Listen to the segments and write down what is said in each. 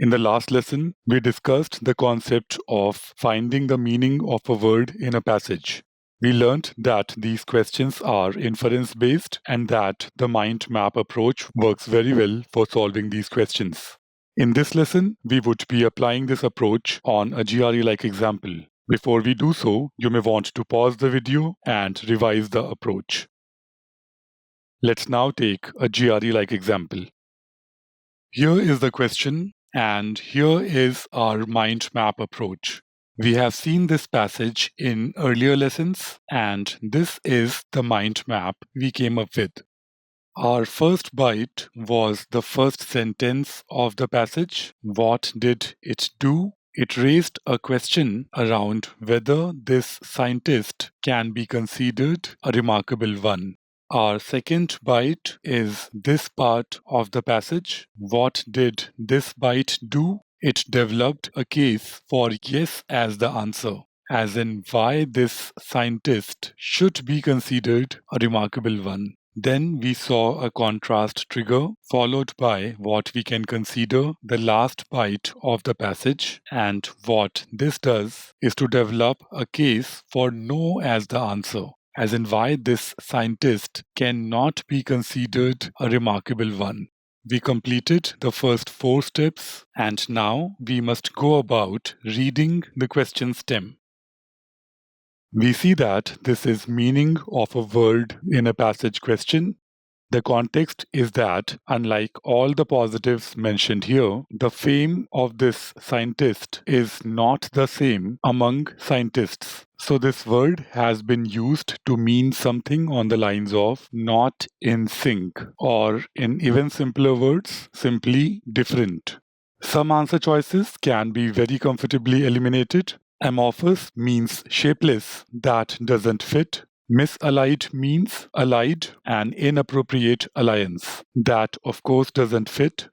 In the last lesson, we discussed the concept of finding the meaning of a word in a passage. We learned that these questions are inference-based and that the mind map approach works very well for solving these questions. In this lesson, we would be applying this approach on a GRE-like example. Before we do so, you may want to pause the video and revise the approach. Let's now take a GRE-like example. Here is the question, and here is our mind map approach. We have seen this passage in earlier lessons, and this is the mind map we came up with. Our first bite was the first sentence of the passage. What did it do? It raised a question around whether this scientist can be considered a remarkable one. Our second bite is this part of the passage. What did this bite do? It developed a case for yes as the answer, as in why this scientist should be considered a remarkable one. Then we saw a contrast trigger, followed by what we can consider the last bite of the passage. And what this does is to develop a case for no as the answer, as in why this scientist cannot be considered a remarkable one. We completed the first 4 steps, and now we must go about reading the question stem. We see that this is meaning of a word in a passage question. The context is that, unlike all the positives mentioned here, the fame of this scientist is not the same among scientists. So this word has been used to mean something on the lines of not in sync, or in even simpler words, simply different. Some answer choices can be very comfortably eliminated. Amorphous means shapeless, that doesn't fit. Misallied means allied, an inappropriate alliance. That, of course, doesn't fit.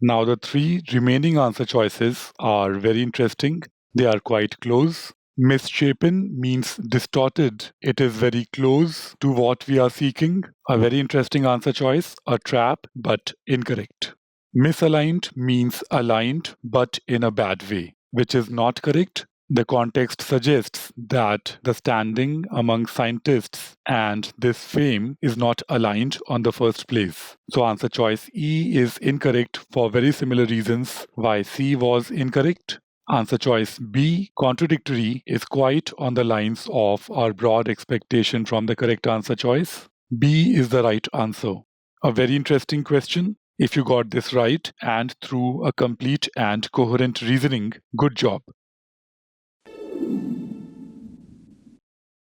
Now, the 3 remaining answer choices are very interesting. They are quite close. Misshapen means distorted. It is very close to what we are seeking. A very interesting answer choice, a trap, but incorrect. Misaligned means aligned, but in a bad way, which is not correct. The context suggests that the standing among scientists and this fame is not aligned on the first place. So answer choice E is incorrect for very similar reasons why C was incorrect. Answer choice B, contradictory, is quite on the lines of our broad expectation from the correct answer choice. B is the right answer. A very interesting question. If you got this right and through a complete and coherent reasoning, good job.